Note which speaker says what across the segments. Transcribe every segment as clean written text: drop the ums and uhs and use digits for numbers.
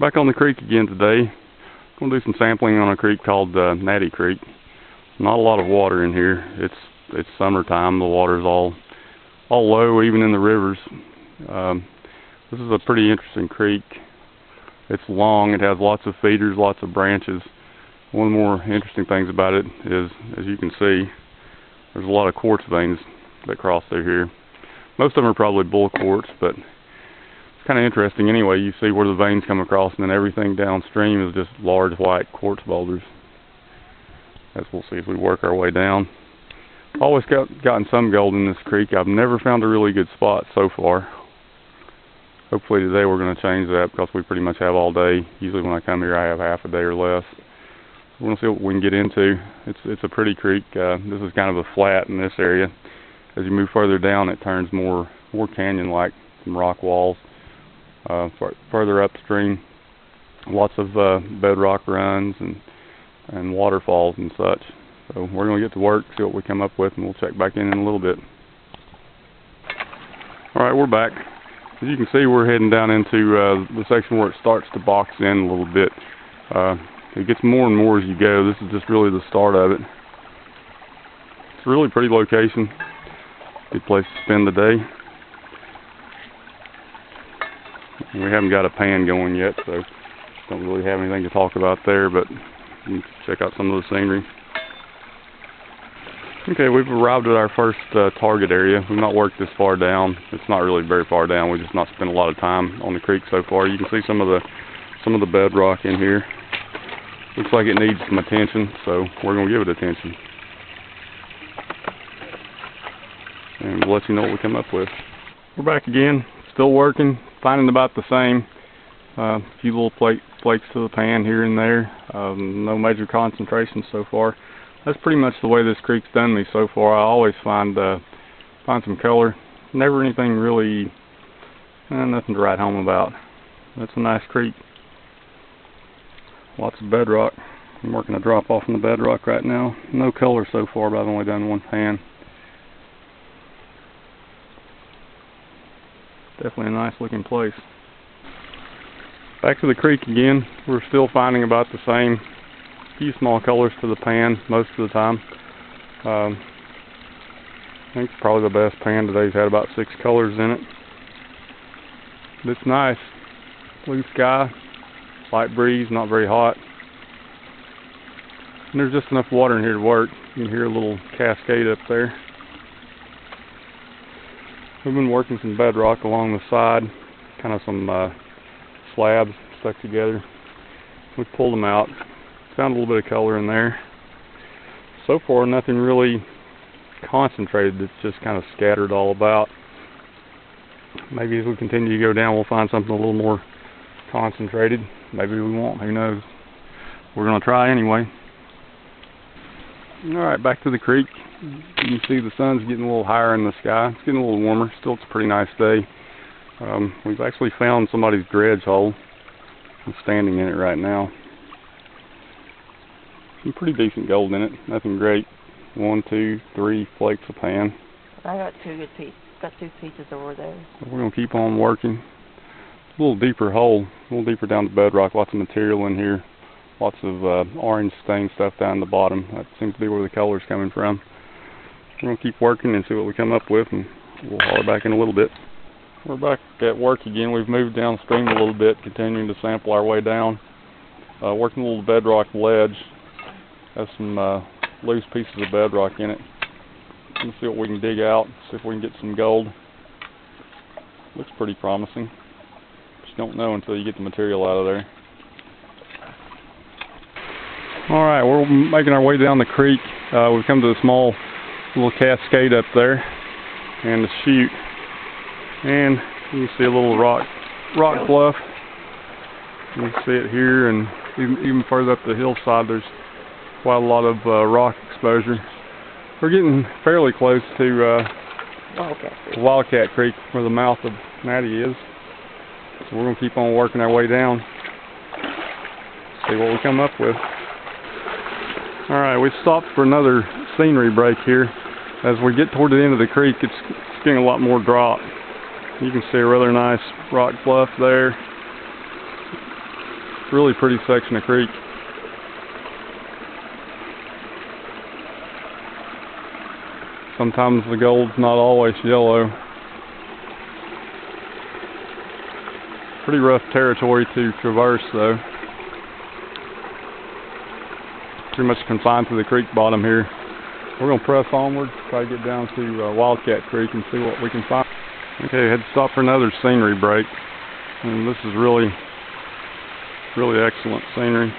Speaker 1: Back on the creek again today. I'm going to do some sampling on a creek called Natty Creek. Not a lot of water in here. It's summertime. The water's all low, even in the rivers. This is a pretty interesting creek. It's long. It has lots of feeders, lots of branches. One of the more interesting things about it is, as you can see, there's a lot of quartz veins that cross through here. Most of them are probably bull quartz, but it's kind of interesting anyway. You see where the veins come across, and then everything downstream is just large white quartz boulders, as we'll see as we work our way down. Always gotten some gold in this creek. I've never found a really good spot so far. Hopefully today we're going to change that, because we pretty much have all day. Usually when I come here I have half a day or less. We're going to see what we can get into. It's a pretty creek. This is kind of a flat in this area. As you move further down, it turns more canyon-like, some rock walls. Further upstream, lots of bedrock runs and waterfalls and such. So we're going to get to work, see what we come up with, and we'll check back in a little bit. Alright, we're back. As you can see, we're heading down into the section where it starts to box in a little bit. It gets more and more as you go. This is just really the start of it. It's a really pretty location. Good place to spend the day. We haven't got a pan going yet, so don't really have anything to talk about there, but you can check out some of the scenery. Okay, we've arrived at our first target area. We've not worked this far down. It's not really very far down. We've just not spent a lot of time on the creek so far. You can see some of the bedrock in here. Looks like it needs some attention, so we're going to give it attention. And we'll let you know what we come up with. We're back again, still working, finding about the same. A few little flakes to the pan here and there. No major concentrations so far. That's pretty much the way this creek's done me so far. I always find some color. Never anything really, nothing to write home about. That's a nice creek. Lots of bedrock. I'm working a drop off in the bedrock right now. No color so far, but I've only done one pan. Definitely a nice looking place. Back to the creek again. We're still finding about the same. Few small colors to the pan most of the time. I think it's probably the best pan today's had about 6 colors in it. But it's nice. Blue sky, light breeze, not very hot. And there's just enough water in here to work. You can hear a little cascade up there. We've been working some bedrock along the side, kind of some slabs stuck together. We pulled them out. Found a little bit of color in there. So far, nothing really concentrated. It's just kind of scattered all about. Maybe as we continue to go down, we'll find something a little more concentrated. Maybe we won't. Who knows? We're going to try anyway. Alright, back to the creek. You can see the sun's getting a little higher in the sky. It's getting a little warmer. Still, it's a pretty nice day. We've actually found somebody's dredge hole. I'm standing in it right now. Some pretty decent gold in it. Nothing great. 1, 2, 3 flakes of pan.
Speaker 2: I got 2 good pieces. Got 2 pieces over there.
Speaker 1: So we're going to keep on working. A little deeper hole. A little deeper down the bedrock. Lots of material in here. Lots of orange stained stuff down the bottom. That seems to be where the color's coming from. We're going to keep working and see what we come up with, and we'll holler back in a little bit. We're back at work again. We've moved downstream a little bit, continuing to sample our way down. Working a little bedrock ledge. Has some loose pieces of bedrock in it. Let's see what we can dig out, see if we can get some gold. Looks pretty promising. But you don't know until you get the material out of there. Alright, we're making our way down the creek. We've come to a small little cascade up there and a chute. And you can see a little rock bluff. You can see it here, and even further up the hillside there's quite a lot of rock exposure. We're getting fairly close to Wildcat Creek, where the mouth of Natty is. So we're going to keep on working our way down. See what we come up with. Alright, we stopped for another scenery break here. As we get toward the end of the creek, it's getting a lot more drop. You can see a rather nice rock bluff there. really pretty section of creek. Sometimes the gold's not always yellow. Pretty rough territory to traverse though. Pretty much confined to the creek bottom here. We're going to press onward, try to get down to Wildcat Creek and see what we can find. Okay, had to stop for another scenery break. And this is really excellent scenery.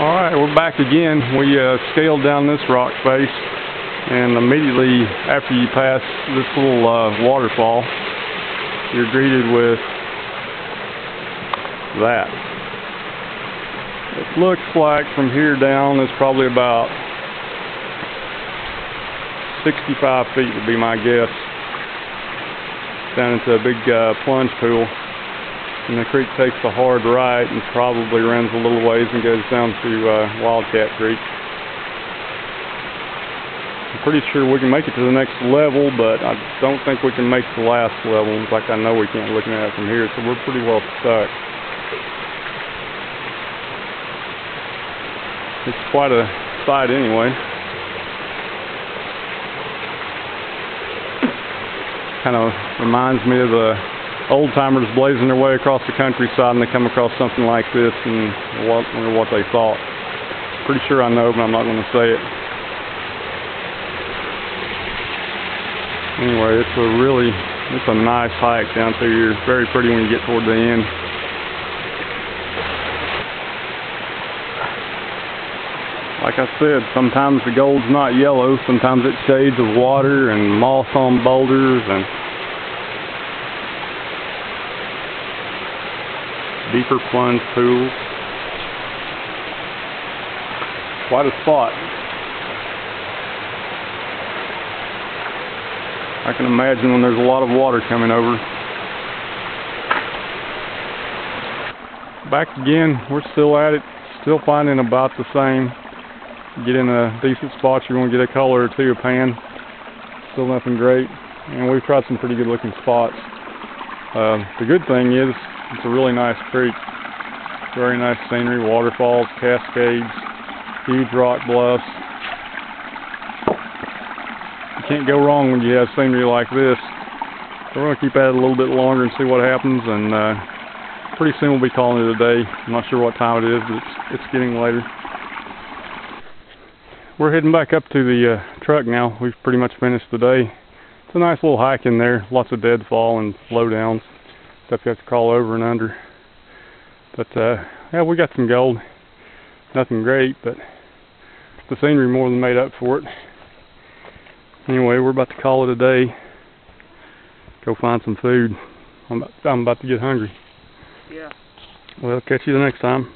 Speaker 1: Alright, we're back again. We scaled down this rock face, and immediately after you pass this little waterfall, you're greeted with that. It looks like from here down is probably about 65 feet would be my guess, down into a big plunge pool. And the creek takes a hard right and probably runs a little ways and goes down to Wildcat Creek. I'm pretty sure we can make it to the next level, but I don't think we can make the last level. In fact, I know we can't looking at it from here, so we're pretty well stuck. It's quite a sight anyway. Kind of reminds me of the old-timers blazing their way across the countryside and they come across something like this and wonder what they thought. Pretty sure I know, but I'm not going to say it. Anyway, it's a nice hike down through here. Very pretty when you get toward the end. Like I said, sometimes the gold's not yellow, sometimes it shades of water and moss on boulders and deeper plunge pools. Quite a spot. I can imagine when there's a lot of water coming over. Back again, we're still at it, still finding about the same. Get in a decent spot, you're going to get a color or two of pan. Still nothing great. And we've tried some pretty good looking spots. The good thing is, it's a really nice creek. Very nice scenery, waterfalls, cascades, huge rock bluffs. You can't go wrong when you have scenery like this. So we're going to keep at it a little bit longer and see what happens, and pretty soon we'll be calling it a day. I'm not sure what time it is, but it's getting later. We're heading back up to the truck now. We've pretty much finished the day. It's a nice little hike in there, lots of deadfall and low downs. Stuff you have to crawl over and under. But yeah, we got some gold. Nothing great, but the scenery more than made up for it. Anyway, we're about to call it a day. Go find some food. I'm about to get hungry.
Speaker 2: Yeah.
Speaker 1: Well, catch you the next time.